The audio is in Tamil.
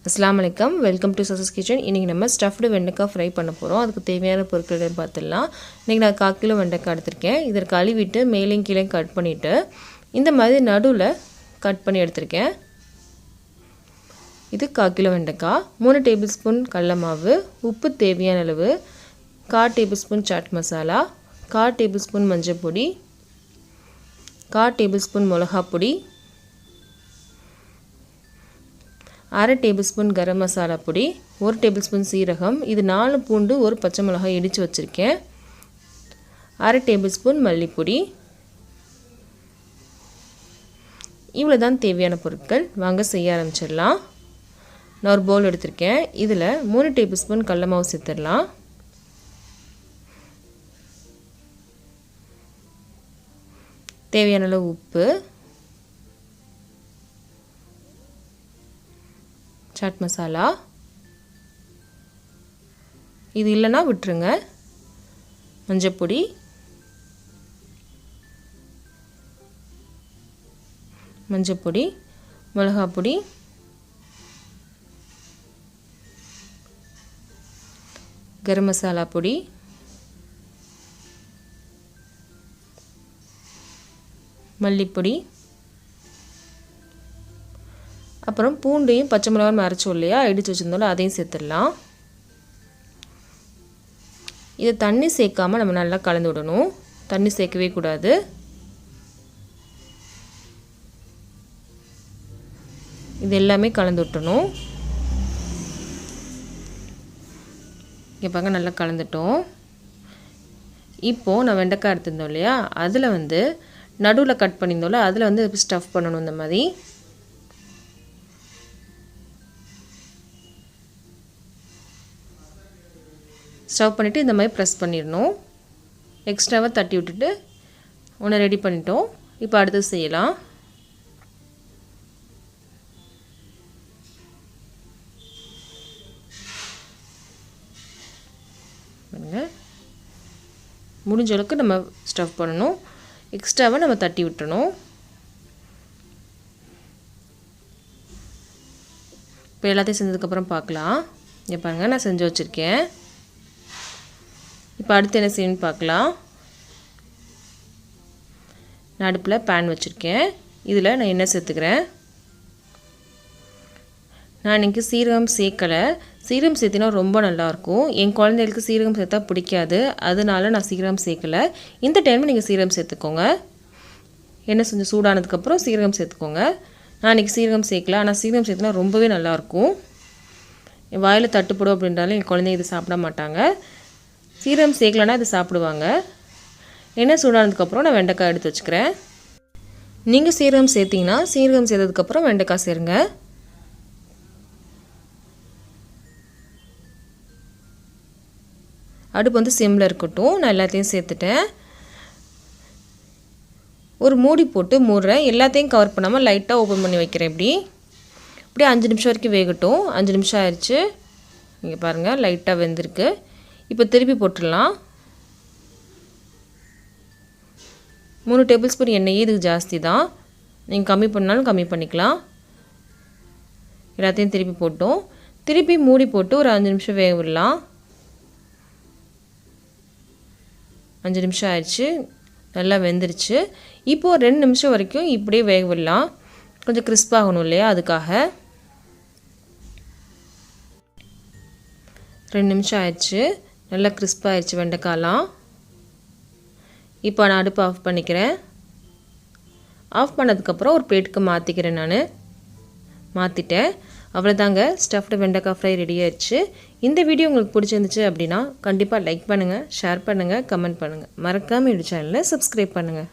அஸ்ஸலாமு அலைக்கும் வெல்கம் டு சசஸ் கிச்சன். இன்றைக்கி நம்ம ஸ்டஃப்டு வெண்டைக்காய் ஃப்ரை பண்ண போகிறோம். அதுக்கு தேவையான பொருட்கள் பார்த்துடலாம். இன்றைக்கி நான் 1/4 கிலோ வெண்டைக்காய் எடுத்திருக்கேன். இதை கழுவிட்டு மேலேயும் கீழே கட் பண்ணிவிட்டு இந்த மாதிரி நடுவில் கட் பண்ணி எடுத்திருக்கேன். இது 1/4 கிலோ வெண்டைக்காய். 3 டேபிள் ஸ்பூன் கடலை மாவு, உப்பு தேவையான அளவு, 1/4 tablespoon chaat masala, 1/4 tablespoon மஞ்சள் பொடி, 1/4 டேபிள் ஸ்பூன் மிளகாய் பொடி, 1/2 டேபிள் ஸ்பூன் கரம் மசாலா பொடி, 1 டேபிள் ஸ்பூன் சீரகம், இது 4 பூண்டு 1 பச்சை மிளகாய் இடித்து வச்சுருக்கேன், 1/2 டேபிள் ஸ்பூன் மல்லிப்பொடி. இவ்வளோ தான் தேவையான பொருட்கள். வாங்க செய்ய ஆரம்பிச்சிடலாம். நான் ஒரு பவுல் எடுத்திருக்கேன். இதில் 3 டேபிள் ஸ்பூன் கடலை மாவு சேர்த்துடலாம். தேவையான அளவு உப்பு, சாட் மசாலா, இது இல்லைன்னா விட்டுருங்க, மஞ்சப்பொடி, மஞ்சப்பொடி, மிளகாய் பொடி, கரம் மசாலா பொடி, மல்லிப்பொடி, அப்புறம் பூண்டையும் பச்சை மிளகாயும் அரைச்சோம் இல்லையா, இடித்து வச்சுருந்தோம்ல, அதையும் சேர்த்துடலாம். இதை தண்ணி சேர்க்காமல் நம்ம நல்லா கலந்து விடணும். தண்ணி சேர்க்கவே கூடாது. இது எல்லாமே கலந்து விட்டணும். இங்கே பாருங்க, நல்லா கலந்துட்டோம். இப்போது நான் வெண்டைக்காய் எடுத்திருந்தோம் இல்லையா, அதில் நடுவில் கட் பண்ணியிருந்தோம்ல, அதில் ஸ்டஃப் பண்ணணும். இந்த மாதிரி ஸ்டவ் பண்ணிவிட்டு இந்த மாதிரி ப்ரெஸ் பண்ணிடணும். எக்ஸ்ட்ராவாக தட்டி விட்டுட்டு ஒன்று ரெடி பண்ணிட்டோம். இப்போ அடுத்து செய்யலாம். முடிஞ்ச அளவுக்கு நம்ம ஸ்டவ் பண்ணணும். எக்ஸ்ட்ராவாக நம்ம தட்டி விட்டுணும். இப்போ எல்லாத்தையும் செஞ்சதுக்கப்புறம் பார்க்கலாம். இங்கே பாருங்கள், நான் செஞ்சு வச்சுருக்கேன். இப்போ அடுத்து என்ன செய்யணும்னு பார்க்கலாம். நான் அடுப்பில் பேன் வச்சுருக்கேன். இதில் நான் எண்ணெய் சேர்த்துக்கிறேன். நான் இன்றைக்கி சீரகம் சேர்க்கலை. சீரகம் சேர்த்தினா ரொம்ப நல்லாயிருக்கும். என் குழந்தைகளுக்கு சீரகம் சேர்த்தா பிடிக்காது, அதனால நான் சீரகம் சேர்க்கலை. இந்த டைமில் நீங்கள் சீரகம் சேர்த்துக்கோங்க. எண்ணெய் கொஞ்சம் சூடானதுக்கப்புறம் சீரகம் சேர்த்துக்கோங்க. நான் இன்றைக்கி சீரகம் சேர்க்கல, ஆனால் சீரகம் சேர்த்தினா ரொம்பவே நல்லாயிருக்கும். என் வாயில் தட்டுப்படும் அப்படின்றாலும் என் குழந்தைங்க இது சாப்பிட மாட்டாங்க. சீரகம் சேர்க்கலன்னா இது சாப்பிடுவாங்க. எண்ணெய் சூடானதுக்கப்புறம் நான் வெண்டைக்காய் எடுத்து வச்சுக்கிறேன். நீங்கள் சீரகம் சேர்த்திங்கன்னா சீரகம் சேர்த்ததுக்கப்புறம் வெண்டைக்காய் சேருங்க. அடுப்பு சிம்மில் இருக்கட்டும். நான் எல்லாத்தையும் சேர்த்துட்டேன். ஒரு மூடி போட்டு மூடுறேன். எல்லாத்தையும் கவர் பண்ணாமல் லைட்டாக ஓப்பன் பண்ணி வைக்கிறேன். இப்படி 5 நிமிஷம் வரைக்கும் வேகட்டும். 5 நிமிஷம் ஆயிடுச்சு. இங்கே பாருங்கள், லைட்டாக வெந்திருக்கு. இப்போ திருப்பி போட்டுடலாம். 3 டேபிள் ஸ்பூன் எண்ணெயே இதுக்கு ஜாஸ்தி தான். நீங்கள் கம்மி பண்ணாலும் கம்மி பண்ணிக்கலாம். எல்லாத்தையும் திருப்பி போட்டோம். திருப்பி மூடி போட்டு ஒரு 5 நிமிஷம் வேக விடலாம். 5 நிமிஷம் ஆயிடுச்சு. நல்லா வெந்துருச்சு. இப்போது 2 நிமிஷம் வரைக்கும் இப்படியே வேக விடலாம். கொஞ்சம் கிறிஸ்பாகணும் இல்லையா, அதுக்காக. 2 நிமிஷம் ஆயிடுச்சு. நல்லா கிறிஸ்பாகிடுச்சு வெண்டைக்காலாம். இப்போ நான் அடுப்பு ஆஃப் பண்ணிக்கிறேன். ஆஃப் பண்ணதுக்கப்புறம் ஒரு பிளேட்டுக்கு மாற்றிக்கிறேன். நான் மாற்றிட்டேன். அவ்வளோதாங்க, ஸ்டஃப்டு வெண்டைக்காய் ஃப்ரை ரெடி ஆயிடுச்சு. இந்த வீடியோ உங்களுக்கு பிடிச்சிருந்துச்சு அப்படின்னா கண்டிப்பாக லைக் பண்ணுங்கள், ஷேர் பண்ணுங்கள், கமெண்ட் பண்ணுங்கள். மறக்காமல் இந்த சேனலை சப்ஸ்கிரைப் பண்ணுங்கள்.